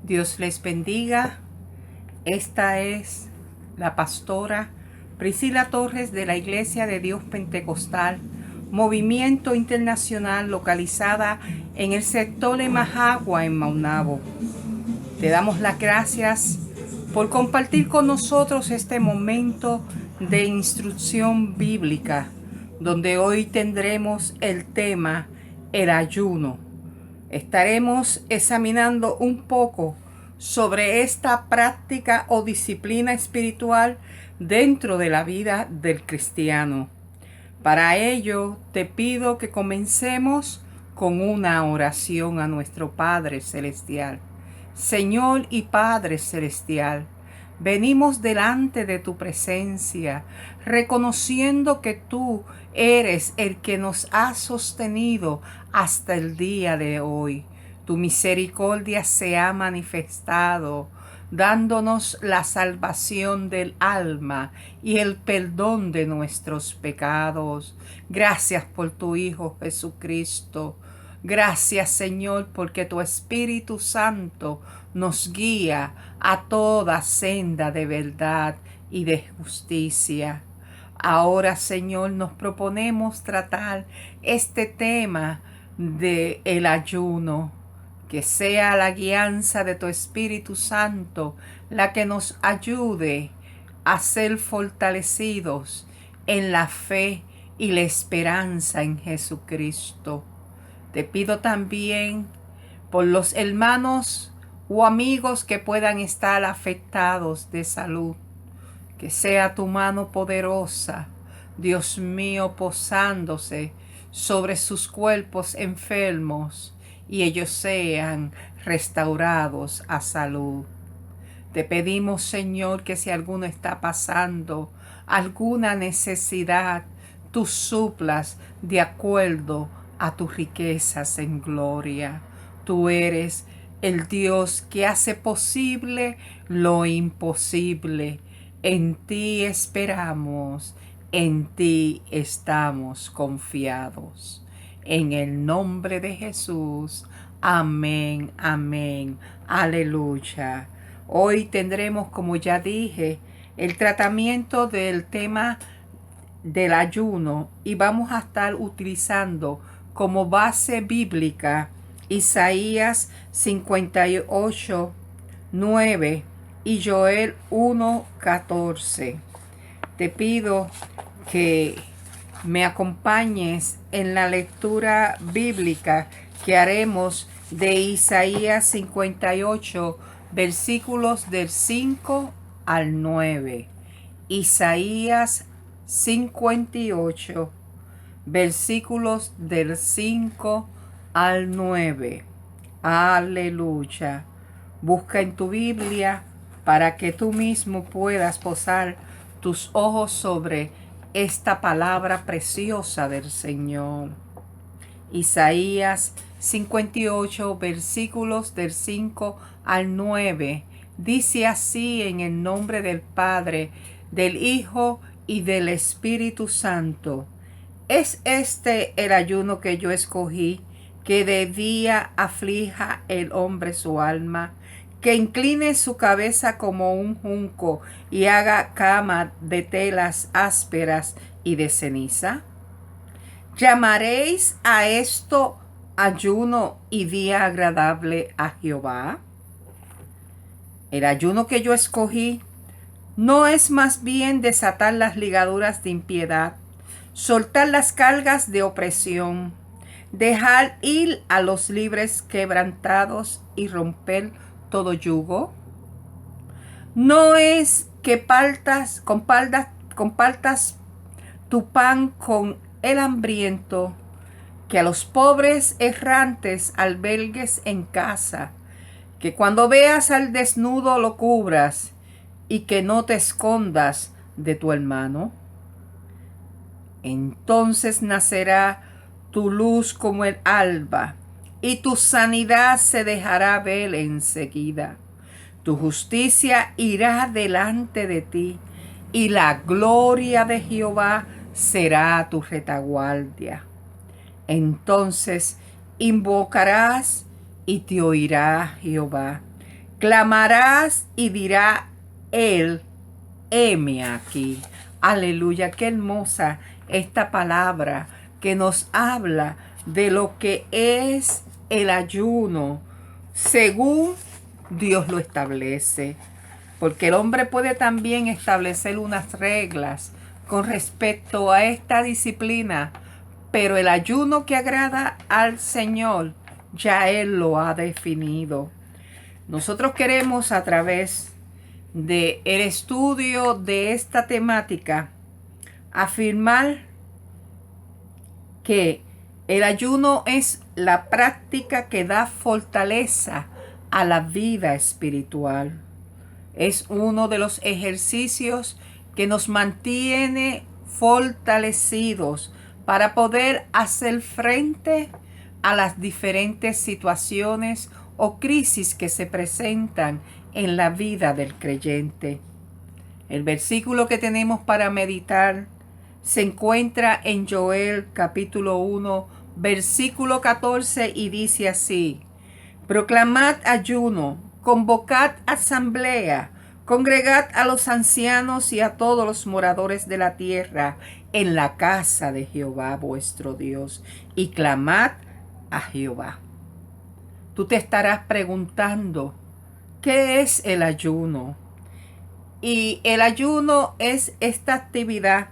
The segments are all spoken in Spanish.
Dios les bendiga. Esta es la pastora Priscila Torres de la Iglesia de Dios Pentecostal, Movimiento Internacional, localizada en el sector de Majagua, en Maunabo. Te damos las gracias por compartir con nosotros este momento de instrucción bíblica, donde hoy tendremos el tema el ayuno. Estaremos examinando un poco sobre esta práctica o disciplina espiritual dentro de la vida del cristiano. Para ello, te pido que comencemos con una oración a nuestro Padre Celestial. Señor y Padre Celestial, venimos delante de tu presencia, reconociendo que tú eres el que nos ha sostenido hasta el día de hoy. Tu misericordia se ha manifestado, dándonos la salvación del alma y el perdón de nuestros pecados. Gracias por tu Hijo Jesucristo. Gracias, Señor, porque tu Espíritu Santo nos guía a toda senda de verdad y de justicia. Ahora, Señor, nos proponemos tratar este tema de el ayuno. Que sea la guianza de tu Espíritu Santo la que nos ayude a ser fortalecidos en la fe y la esperanza en Jesucristo. Te pido también por los hermanos o amigos que puedan estar afectados de salud, que sea tu mano poderosa, Dios mío, posándose sobre sus cuerpos enfermos y ellos sean restaurados a salud. Te pedimos, Señor, que si alguno está pasando alguna necesidad, tú suplas de acuerdo a tus riquezas en gloria. Tú eres el Dios que hace posible lo imposible. En ti esperamos, en ti estamos confiados. En el nombre de Jesús. Amén, amén, aleluya. Hoy tendremos, como ya dije, el tratamiento del tema del ayuno y vamos a estar utilizando como base bíblica Isaías 58, 9 y Joel 1, 14. Te pido que me acompañes en la lectura bíblica que haremos de Isaías 58, versículos del 5 al 9. Isaías 58, versículos del 5 al 9. Aleluya. Busca en tu Biblia para que tú mismo puedas posar tus ojos sobre esta palabra preciosa del Señor. Isaías 58, versículos del 5 al 9. Dice así en el nombre del Padre, del Hijo y del Espíritu Santo. ¿Es este el ayuno que yo escogí, que de día aflija el hombre su alma, que incline su cabeza como un junco y haga cama de telas ásperas y de ceniza? ¿Llamaréis a esto ayuno y día agradable a Jehová? El ayuno que yo escogí no es más bien desatar las ligaduras de impiedad, soltar las cargas de opresión, dejar ir a los libres quebrantados y romper todo yugo. No es que compartas tu pan con el hambriento, que a los pobres errantes albergues en casa, que cuando veas al desnudo lo cubras y que no te escondas de tu hermano. Entonces nacerá tu luz como el alba y tu sanidad se dejará ver enseguida. Tu justicia irá delante de ti y la gloria de Jehová será tu retaguardia. Entonces invocarás y te oirá Jehová Clamarás y dirá él, heme aquí. Aleluya, qué hermosa esta palabra que nos habla de lo que es el ayuno según Dios lo establece. Porque el hombre puede también establecer unas reglas con respecto a esta disciplina, pero el ayuno que agrada al Señor, ya Él lo ha definido. Nosotros queremos, a través del estudio de esta temática, afirmar que el ayuno es la práctica que da fortaleza a la vida espiritual. Es uno de los ejercicios que nos mantiene fortalecidos para poder hacer frente a las diferentes situaciones o crisis que se presentan en la vida del creyente. El versículo que tenemos para meditar se encuentra en Joel capítulo 1, versículo 14 y dice así: proclamad ayuno, convocad asamblea, congregad a los ancianos y a todos los moradores de la tierra en la casa de Jehová vuestro Dios, y clamad a Jehová. Tú te estarás preguntando, ¿qué es el ayuno? Y el ayuno es esta actividad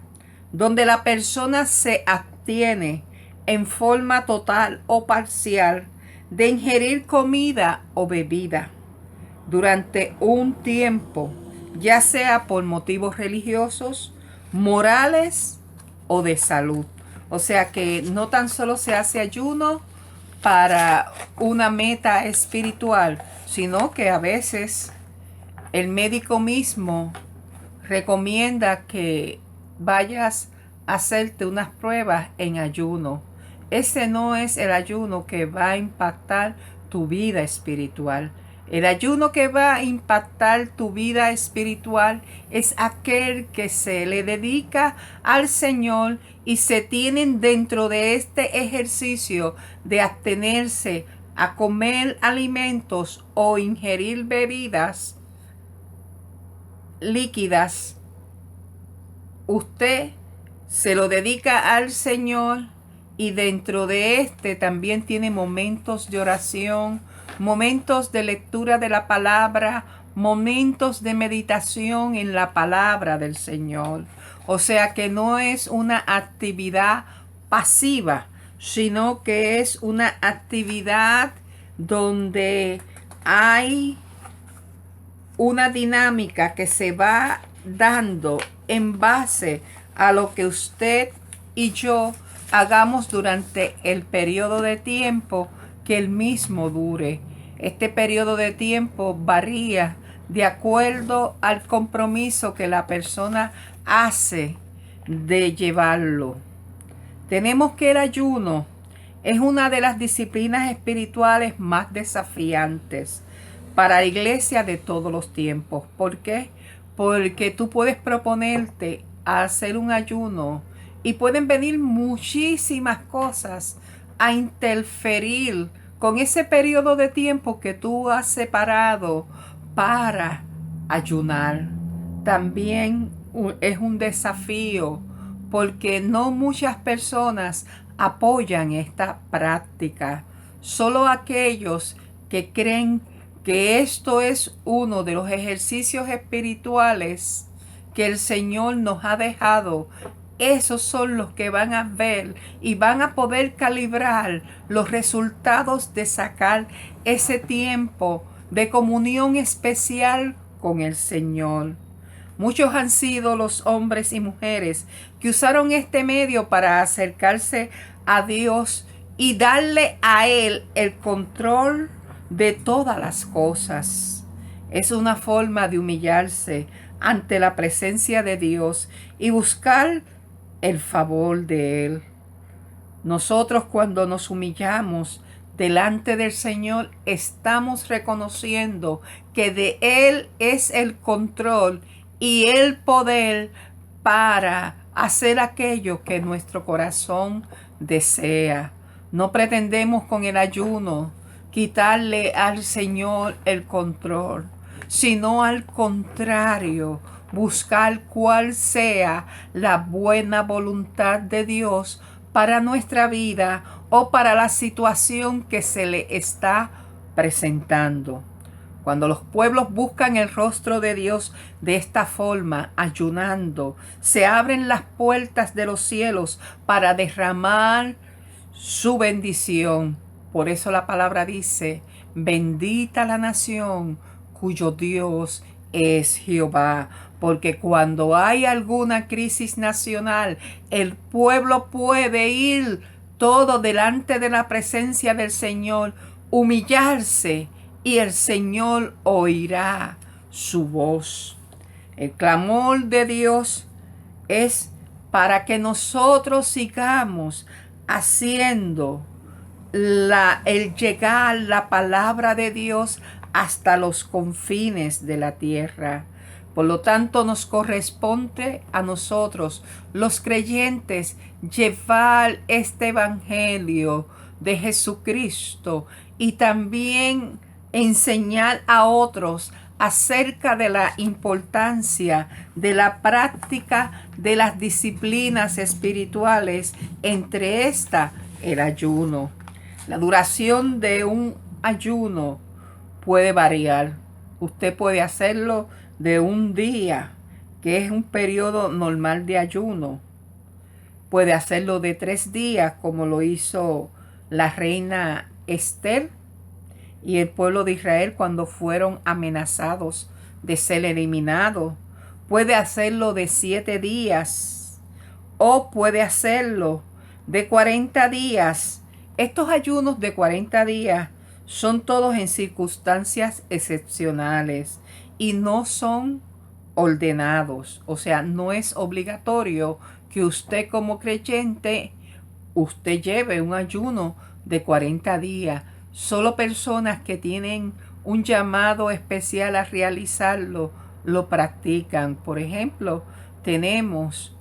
donde la persona se abstiene en forma total o parcial de ingerir comida o bebida durante un tiempo, ya sea por motivos religiosos, morales o de salud. O sea que no tan solo se hace ayuno para una meta espiritual, sino que a veces el médico mismo recomienda que vayas a hacerte unas pruebas en ayuno. Ese no es el ayuno que va a impactar tu vida espiritual. El ayuno que va a impactar tu vida espiritual es aquel que se le dedica al Señor y se tienen dentro de este ejercicio de abstenerse a comer alimentos o ingerir bebidas líquidas. Usted se lo dedica al Señor y dentro de este también tiene momentos de oración, momentos de lectura de la palabra, momentos de meditación en la palabra del Señor. O sea que no es una actividad pasiva, sino que es una actividad donde hay una dinámica que se va dando en base a lo que usted y yo hagamos durante el periodo de tiempo que el mismo dure. Este periodo de tiempo varía de acuerdo al compromiso que la persona hace de llevarlo. Tenemos que el ayuno es una de las disciplinas espirituales más desafiantes para la iglesia de todos los tiempos. ¿Por qué? Porque tú puedes proponerte a hacer un ayuno y pueden venir muchísimas cosas a interferir con ese periodo de tiempo que tú has separado para ayunar. También es un desafío porque no muchas personas apoyan esta práctica. Solo aquellos que creen que esto es uno de los ejercicios espirituales que el Señor nos ha dejado, esos son los que van a ver y van a poder calibrar los resultados de sacar ese tiempo de comunión especial con el Señor. Muchos han sido los hombres y mujeres que usaron este medio para acercarse a Dios y darle a Él el control de todas las cosas. Es una forma de humillarse ante la presencia de Dios y buscar el favor de Él. Nosotros, cuando nos humillamos delante del Señor, estamos reconociendo que de Él es el control y el poder para hacer aquello que nuestro corazón desea. No pretendemos con el ayuno quitarle al Señor el control, sino al contrario, buscar cuál sea la buena voluntad de Dios para nuestra vida o para la situación que se le está presentando. Cuando los pueblos buscan el rostro de Dios de esta forma, ayunando, se abren las puertas de los cielos para derramar su bendición. Por eso la palabra dice, bendita la nación cuyo Dios es Jehová. Porque cuando hay alguna crisis nacional, el pueblo puede ir todo delante de la presencia del Señor, humillarse, y el Señor oirá su voz. El clamor de Dios es para que nosotros sigamos haciendo el llegar la palabra de Dios hasta los confines de la tierra. Por lo tanto, nos corresponde a nosotros, los creyentes, llevar este evangelio de Jesucristo y también enseñar a otros acerca de la importancia de la práctica de las disciplinas espirituales, entre esta el ayuno. La duración de un ayuno puede variar. Usted puede hacerlo de un día, que es un periodo normal de ayuno. Puede hacerlo de 3 días, como lo hizo la reina Esther y el pueblo de Israel cuando fueron amenazados de ser eliminados. Puede hacerlo de 7 días o puede hacerlo de 40 días. Estos ayunos de 40 días son todos en circunstancias excepcionales y no son ordenados. O sea, no es obligatorio que usted como creyente, usted lleve un ayuno de 40 días. Solo personas que tienen un llamado especial a realizarlo, lo practican. Por ejemplo, tenemos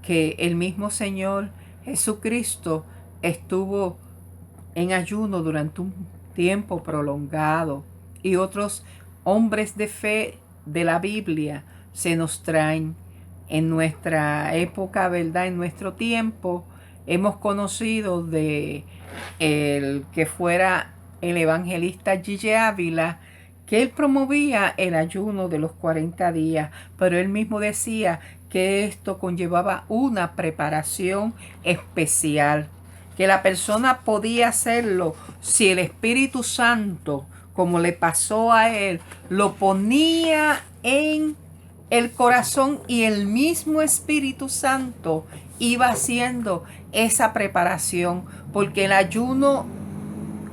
que el mismo Señor Jesucristo estuvo en ayuno durante un tiempo prolongado y otros hombres de fe de la Biblia se nos traen en nuestra época, ¿verdad? En nuestro tiempo hemos conocido de el que fuera el evangelista Gille Ávila, que él promovía el ayuno de los 40 días, pero él mismo decía que esto conllevaba una preparación especial, que la persona podía hacerlo si el Espíritu Santo, como le pasó a él, lo ponía en el corazón y el mismo Espíritu Santo iba haciendo esa preparación, porque el ayuno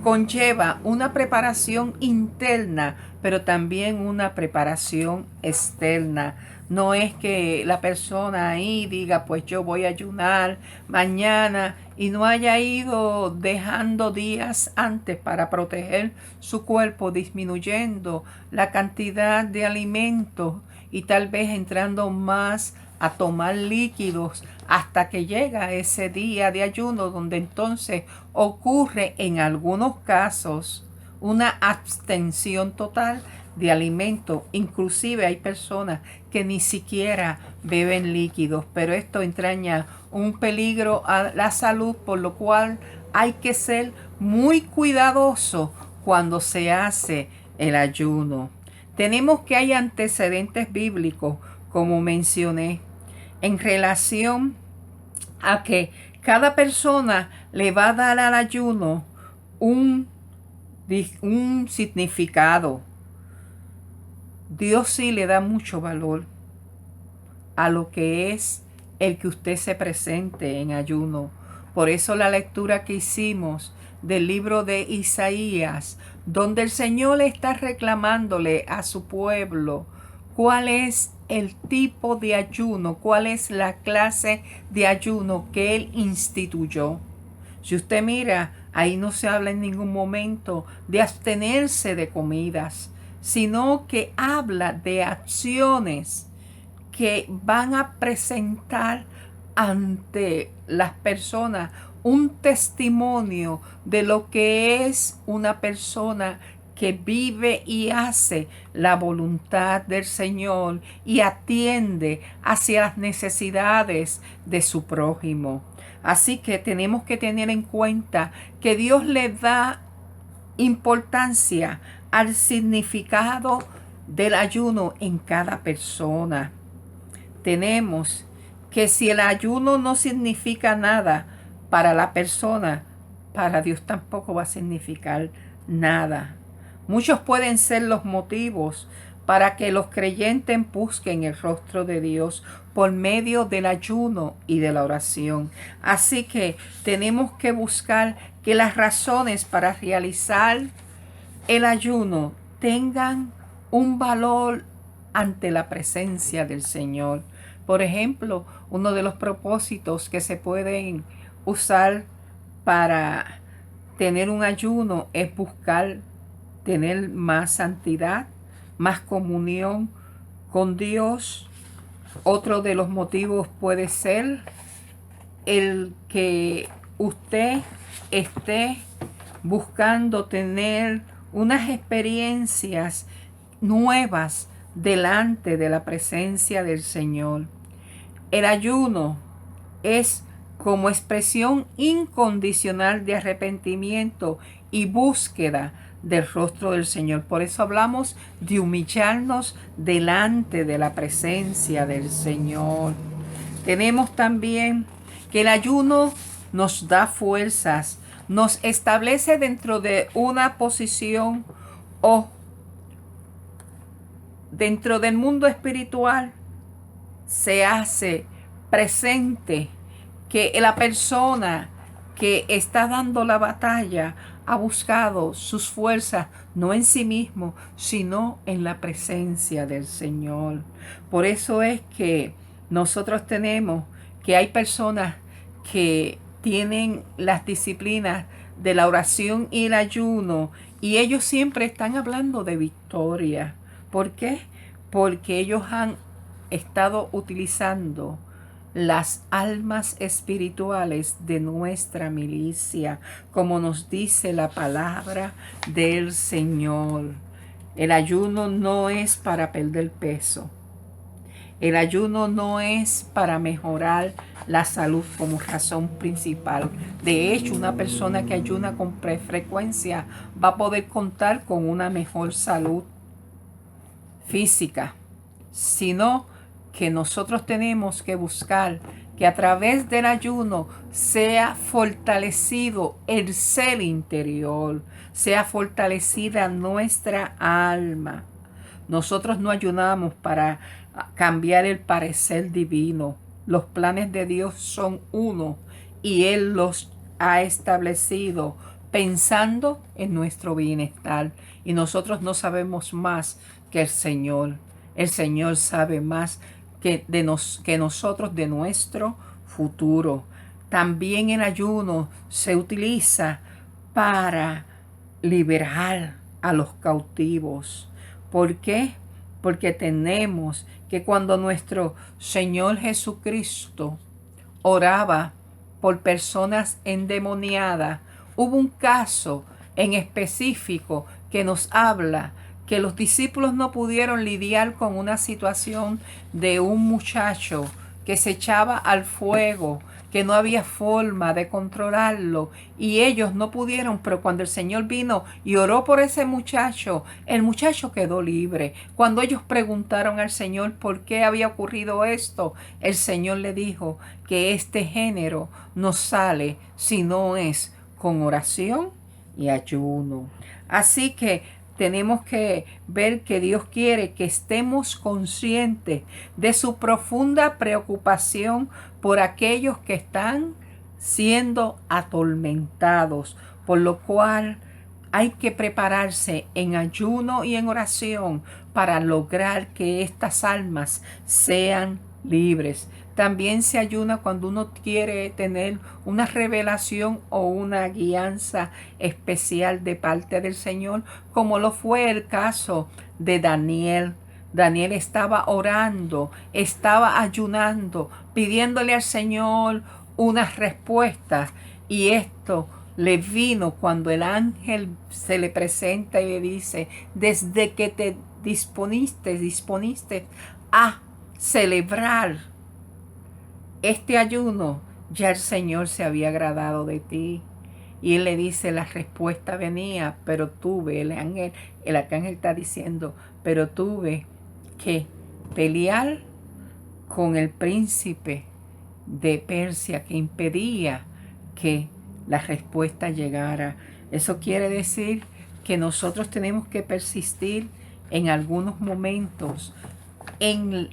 conlleva una preparación interna, pero también una preparación externa. No es que la persona ahí diga, pues yo voy a ayunar mañana y no haya ido dejando días antes para proteger su cuerpo, disminuyendo la cantidad de alimentos y tal vez entrando más a tomar líquidos hasta que llega ese día de ayuno, donde entonces ocurre en algunos casos una abstención total de alimentos. Inclusive hay personas que ni siquiera beben líquidos, pero esto entraña un peligro a la salud, por lo cual hay que ser muy cuidadoso cuando se hace el ayuno. Tenemos que hay antecedentes bíblicos, como mencioné, en relación a que cada persona le va a dar al ayuno un significado. Dios sí le da mucho valor a lo que es el que usted se presente en ayuno. Por eso la lectura que hicimos del libro de Isaías, donde el Señor está reclamándole a su pueblo cuál es el tipo de ayuno, cuál es la clase de ayuno que Él instituyó. Si usted mira, ahí no se habla en ningún momento de abstenerse de comidas, sino que habla de acciones que van a presentar ante las personas un testimonio de lo que es una persona que vive y hace la voluntad del Señor y atiende hacia las necesidades de su prójimo. Así que tenemos que tener en cuenta que Dios le da importancia al significado del ayuno en cada persona. Tenemos que si el ayuno no significa nada para la persona, para Dios tampoco va a significar nada. Muchos pueden ser los motivos para que los creyentes busquen el rostro de Dios por medio del ayuno y de la oración. Así que tenemos que buscar que las razones para realizar el ayuno tengan un valor ante la presencia del Señor. Por ejemplo, uno de los propósitos que se pueden usar para tener un ayuno es buscar tener más santidad, más comunión con Dios. Otro de los motivos puede ser el que usted esté buscando tener unas experiencias nuevas delante de la presencia del Señor. El ayuno es como expresión incondicional de arrepentimiento y búsqueda del rostro del Señor. Por eso hablamos de humillarnos delante de la presencia del Señor. Tenemos también que el ayuno nos da fuerzas, nos establece dentro de una posición o dentro del mundo espiritual. Se hace presente que la persona que está dando la batalla ha buscado sus fuerzas no en sí mismo, sino en la presencia del Señor. Por eso es que nosotros tenemos que hay personas que tienen las disciplinas de la oración y el ayuno y ellos siempre están hablando de victoria. ¿Por qué? Porque ellos han estado utilizando las almas espirituales de nuestra milicia, como nos dice la palabra del Señor. El ayuno no es para perder peso. El ayuno no es para mejorar la salud como razón principal. De hecho, una persona que ayuna con frecuencia va a poder contar con una mejor salud física, sino que nosotros tenemos que buscar que a través del ayuno sea fortalecido el ser interior, sea fortalecida nuestra alma. Nosotros no ayunamos para cambiar el parecer divino. Los planes de Dios son uno y Él los ha establecido pensando en nuestro bienestar. Y nosotros no sabemos más que el Señor. El Señor sabe más que nosotros de nuestro futuro. También el ayuno se utiliza para liberar a los cautivos. ¿Por qué? Porque tenemos que cuando nuestro Señor Jesucristo oraba por personas endemoniadas, hubo un caso en específico que nos habla que los discípulos no pudieron lidiar con una situación de un muchacho que se echaba al fuego, que no había forma de controlarlo y ellos no pudieron, pero cuando el Señor vino y oró por ese muchacho, el muchacho quedó libre. Cuando ellos preguntaron al Señor por qué había ocurrido esto, el Señor le dijo que este género no sale si no es con oración y ayuno. Así que tenemos que ver que Dios quiere que estemos conscientes de su profunda preocupación por aquellos que están siendo atormentados, por lo cual hay que prepararse en ayuno y en oración para lograr que estas almas sean libres. También se ayuna cuando uno quiere tener una revelación o una guianza especial de parte del Señor, como lo fue el caso de Daniel. Daniel estaba orando, estaba ayunando, pidiéndole al Señor unas respuestas. Y esto le vino cuando el ángel se le presenta y le dice: desde que te disponiste a celebrar este ayuno, ya el Señor se había agradado de ti. Y él le dice, la respuesta venía, pero tuve, el arcángel está diciendo, pero tuve que pelear con el príncipe de Persia que impedía que la respuesta llegara. Eso quiere decir que nosotros tenemos que persistir en algunos momentos en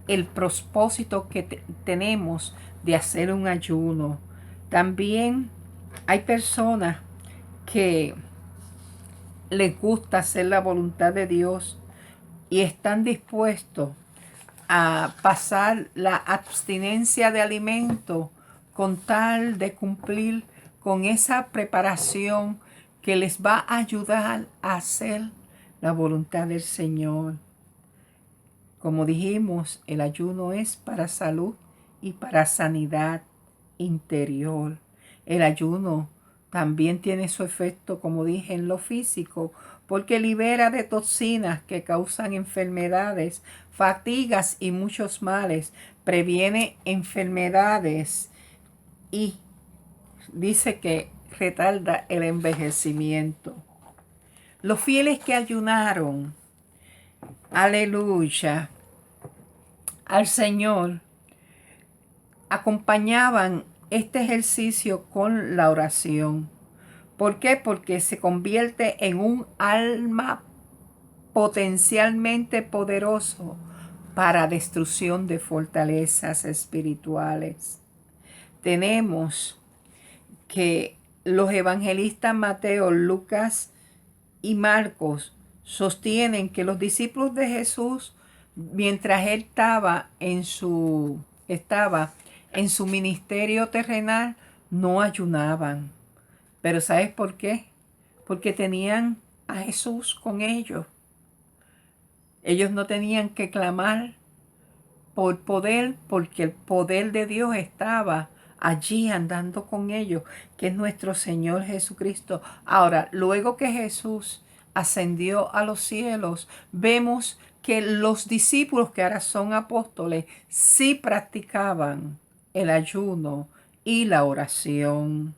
el propósito que tenemos de hacer un ayuno. También hay personas que les gusta hacer la voluntad de Dios y están dispuestos a pasar la abstinencia de alimento con tal de cumplir con esa preparación que les va a ayudar a hacer la voluntad del Señor. Como dijimos, el ayuno es para salud y para sanidad interior. El ayuno también tiene su efecto, como dije, en lo físico, porque libera de toxinas que causan enfermedades, fatigas y muchos males. Previene enfermedades y dice que retarda el envejecimiento. Los fieles que ayunaron, aleluya, al Señor, acompañaban este ejercicio con la oración. ¿Por qué? Porque se convierte en un alma potencialmente poderoso para destrucción de fortalezas espirituales. Tenemos que los evangelistas Mateo, Lucas y Marcos sostienen que los discípulos de Jesús, mientras él estaba en su ministerio terrenal, no ayunaban. Pero ¿sabes por qué? Porque tenían a Jesús con ellos. Ellos no tenían que clamar por poder, porque el poder de Dios estaba allí andando con ellos, que es nuestro Señor Jesucristo. Ahora, luego que Jesús ascendió a los cielos, vemos que los discípulos que ahora son apóstoles sí practicaban el ayuno y la oración,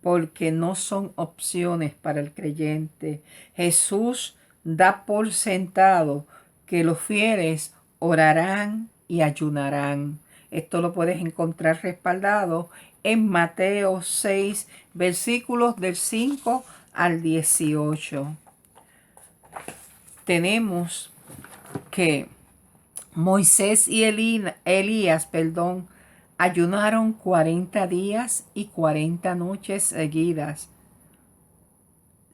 porque no son opciones para el creyente. Jesús da por sentado que los fieles orarán y ayunarán. Esto lo puedes encontrar respaldado en Mateo 6, versículos del 5 al 18. Tenemos que Moisés y Elías, ayunaron 40 días y 40 noches seguidas.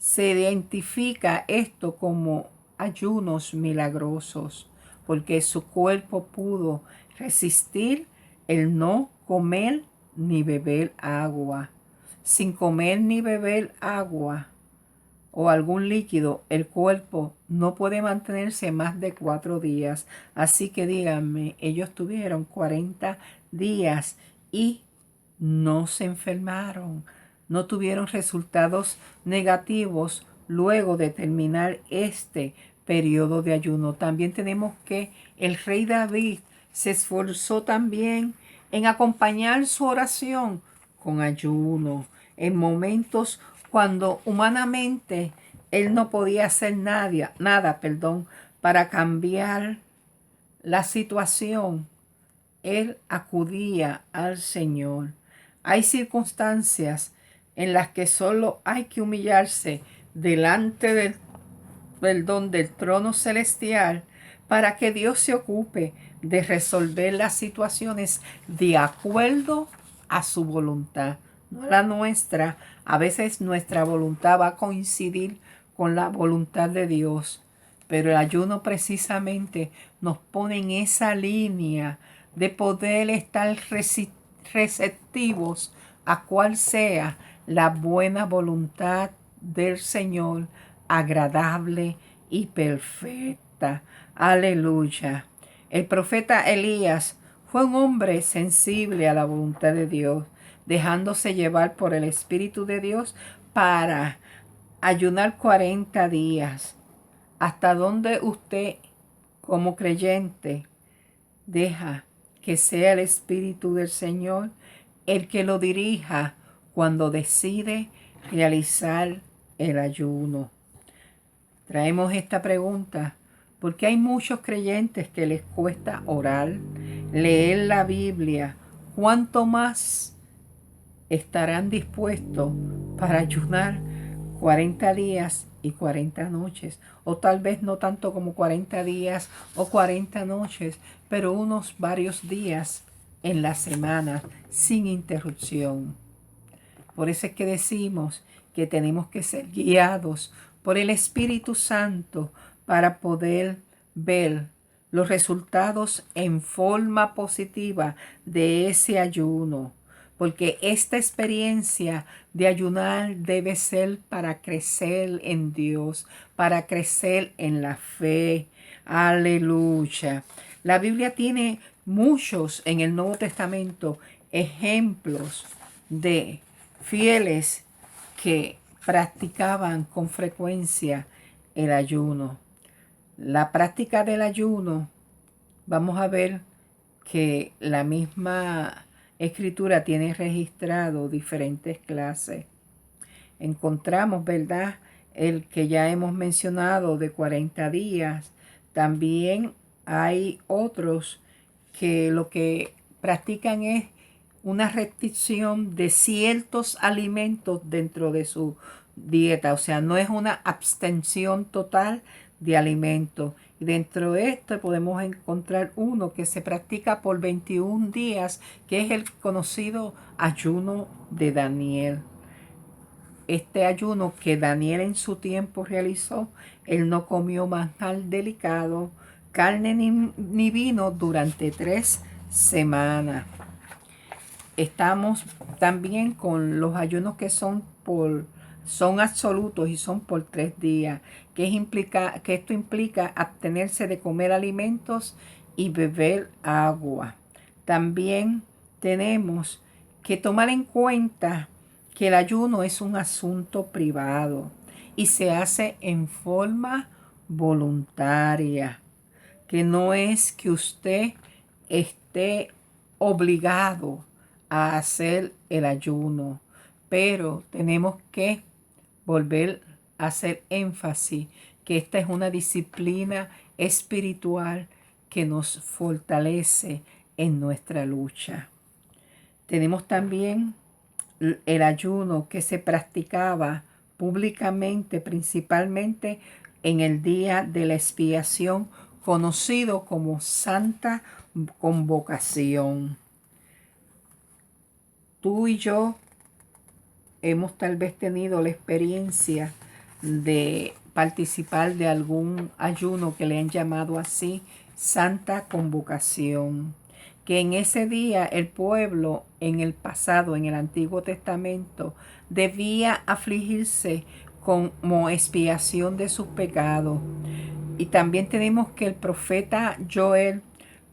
Se identifica esto como ayunos milagrosos, porque su cuerpo pudo resistir el no comer ni beber agua. Sin comer ni beber agua o algún líquido, el cuerpo no puede mantenerse más de 4 días. Así que díganme, ellos tuvieron 40 días y no se enfermaron, no tuvieron resultados negativos luego de terminar este periodo de ayuno. También tenemos que el rey David se esforzó también en acompañar su oración con ayuno en momentos cuando humanamente él no podía hacer nada, para cambiar la situación. Él acudía al Señor. Hay circunstancias en las que solo hay que humillarse delante del trono celestial para que Dios se ocupe de resolver las situaciones de acuerdo a su voluntad, no la nuestra. A veces nuestra voluntad va a coincidir con la voluntad de Dios, pero el ayuno precisamente nos pone en esa línea de poder estar receptivos a cual sea la buena voluntad del Señor, agradable y perfecta. 40. Aleluya. El profeta Elías fue un hombre sensible a la voluntad de Dios, dejándose llevar por el Espíritu de Dios para ayunar 40 días. ¿Hasta dónde usted, como creyente, deja que sea el Espíritu del Señor el que lo dirija cuando decide realizar el ayuno? Traemos esta pregunta porque hay muchos creyentes que les cuesta orar, leer la Biblia. ¿Cuánto más estarán dispuestos para ayunar 40 días y 40 noches? O tal vez no tanto como 40 días o 40 noches, pero unos varios días en la semana sin interrupción. Por eso es que decimos que tenemos que ser guiados por el Espíritu Santo para poder ver los resultados en forma positiva de ese ayuno. Porque esta experiencia de ayunar debe ser para crecer en Dios, para crecer en la fe. Aleluya. La Biblia tiene muchos en el Nuevo Testamento ejemplos de fieles que practicaban con frecuencia el ayuno. La práctica del ayuno, vamos a ver que la misma Escritura tiene registrado diferentes clases. Encontramos, ¿verdad?, el que ya hemos mencionado de 40 días. También hay otros que lo que practican es una restricción de ciertos alimentos dentro de su dieta. O sea, no es una abstención total de alimentos. Y dentro de esto podemos encontrar uno que se practica por 21 días, que es el conocido ayuno de Daniel. Este ayuno que Daniel en su tiempo realizó, él no comió manjar delicado, carne ni vino durante 3 semanas. Estamos también con los ayunos que son absolutos y son por 3 días, que esto implica abstenerse de comer alimentos y beber agua. También tenemos que tomar en cuenta que el ayuno es un asunto privado y se hace en forma voluntaria, que no es que usted esté obligado a hacer el ayuno, pero tenemos que volver a hacer énfasis que esta es una disciplina espiritual que nos fortalece en nuestra lucha. Tenemos también el ayuno que se practicaba públicamente, principalmente en el día de la expiación, conocido como Santa Convocación. Tú y yo hemos tal vez tenido la experiencia de participar de algún ayuno que le han llamado así, Santa Convocación, que en ese día el pueblo en el pasado, en el Antiguo Testamento, debía afligirse como expiación de sus pecados. Y también tenemos que el profeta Joel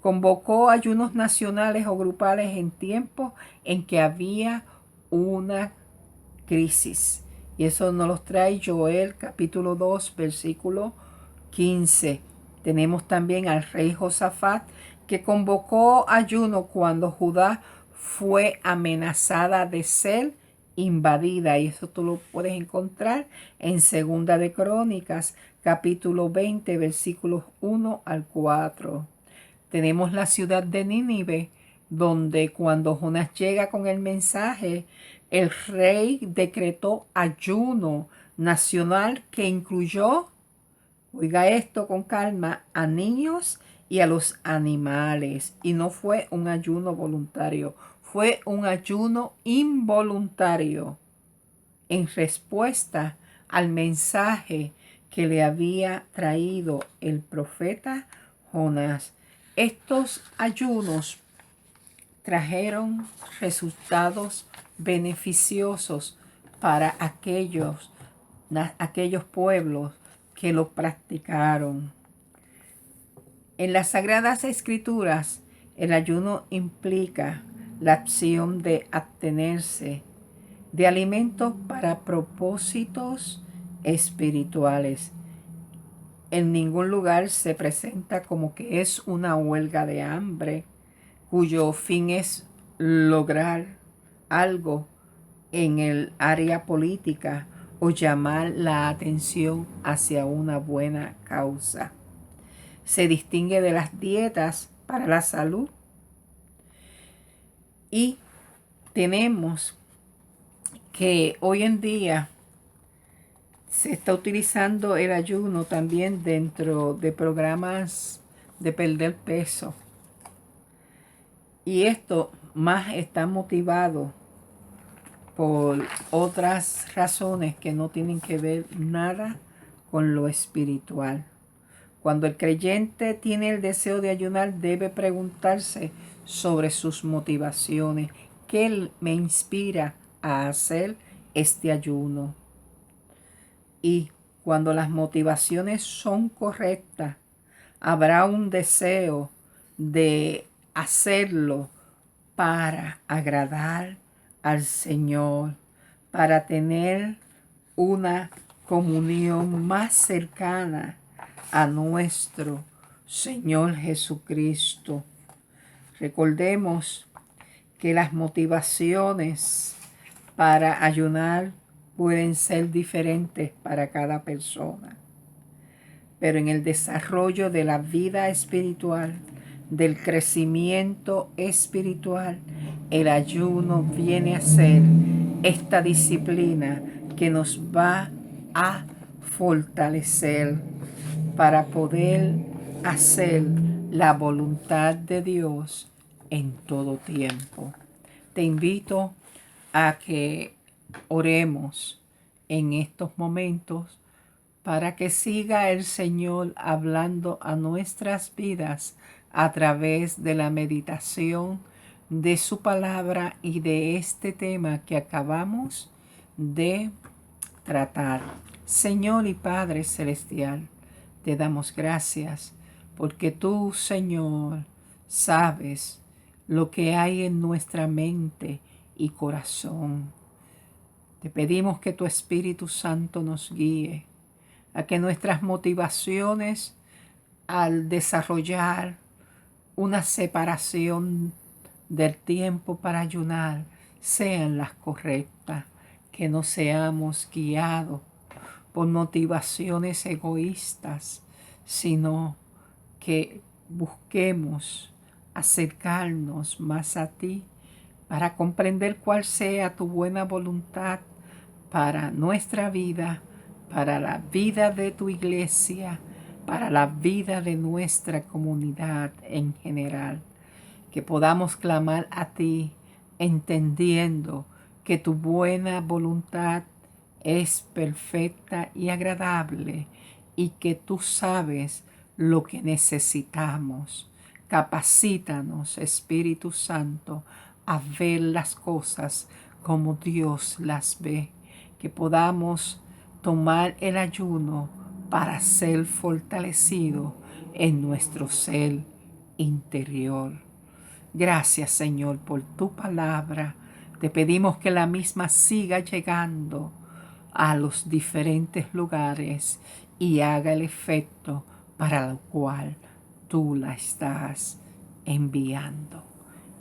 convocó ayunos nacionales o grupales en tiempos en que había una crisis. Y eso nos los trae Joel capítulo 2, versículo 15. Tenemos también al rey Josafat, que convocó ayuno cuando Judá fue amenazada de ser invadida. Y eso tú lo puedes encontrar en Segunda de Crónicas, capítulo 20, versículos 1 al 4. Tenemos la ciudad de Nínive, donde cuando Jonás llega con el mensaje, el rey decretó ayuno nacional que incluyó, oiga esto con calma, a niños y a los animales. Y no fue un ayuno voluntario, fue un ayuno involuntario en respuesta al mensaje que le había traído el profeta Jonás. Estos ayunos trajeron resultados beneficiosos para aquellos pueblos que lo practicaron. En las Sagradas Escrituras, el ayuno implica la acción de abstenerse de alimentos para propósitos espirituales. En ningún lugar se presenta como que es una huelga de hambre cuyo fin es lograr algo en el área política o llamar la atención hacia una buena causa. Se distingue de las dietas para la salud y tenemos que hoy en día se está utilizando el ayuno también dentro de programas de perder peso. Y esto más está motivado por otras razones que no tienen que ver nada con lo espiritual. Cuando el creyente tiene el deseo de ayunar, debe preguntarse sobre sus motivaciones. ¿Qué me inspira a hacer este ayuno? Y cuando las motivaciones son correctas, habrá un deseo de hacerlo para agradar al Señor, para tener una comunión más cercana a nuestro Señor Jesucristo. Recordemos que las motivaciones para ayunar pueden ser diferentes para cada persona, pero en el desarrollo de la vida espiritual, del crecimiento espiritual, el ayuno viene a ser esta disciplina que nos va a fortalecer para poder hacer la voluntad de Dios en todo tiempo. Te invito a que oremos en estos momentos para que siga el Señor hablando a nuestras vidas a través de la meditación de su palabra y de este tema que acabamos de tratar. Señor y Padre Celestial, te damos gracias porque tú, Señor, sabes lo que hay en nuestra mente y corazón. Te pedimos que tu Espíritu Santo nos guíe a que nuestras motivaciones al desarrollar una separación del tiempo para ayunar sean las correctas, que no seamos guiados por motivaciones egoístas, sino que busquemos acercarnos más a ti para comprender cuál sea tu buena voluntad para nuestra vida, para la vida de tu iglesia, para la vida de nuestra comunidad en general. Que podamos clamar a ti entendiendo que tu buena voluntad es perfecta y agradable y que tú sabes lo que necesitamos. Capacítanos, Espíritu Santo, a ver las cosas como Dios las ve. Que podamos tomar el ayuno para ser fortalecido en nuestro ser interior. Gracias, Señor, por tu palabra. Te pedimos que la misma siga llegando a los diferentes lugares y haga el efecto para el cual tú la estás enviando.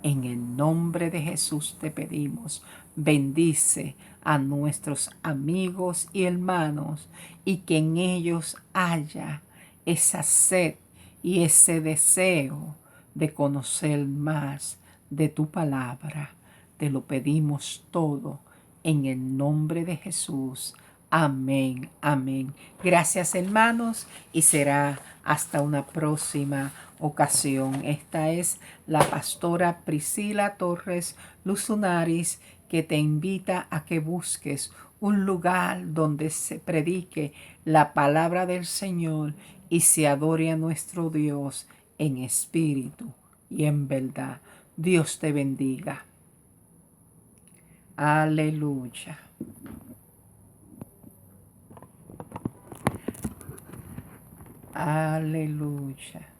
En el nombre de Jesús te pedimos, bendice a nuestros amigos y hermanos y que en ellos haya esa sed y ese deseo de conocer más de tu palabra. Te lo pedimos todo en el nombre de Jesús. Amén, amén. Gracias, hermanos, y será hasta una próxima ocasión. Esta es la pastora Priscila Torres Luzunaris, que te invita a que busques un lugar donde se predique la palabra del Señor y se adore a nuestro Dios en espíritu y en verdad. Dios te bendiga. Aleluya. Aleluya.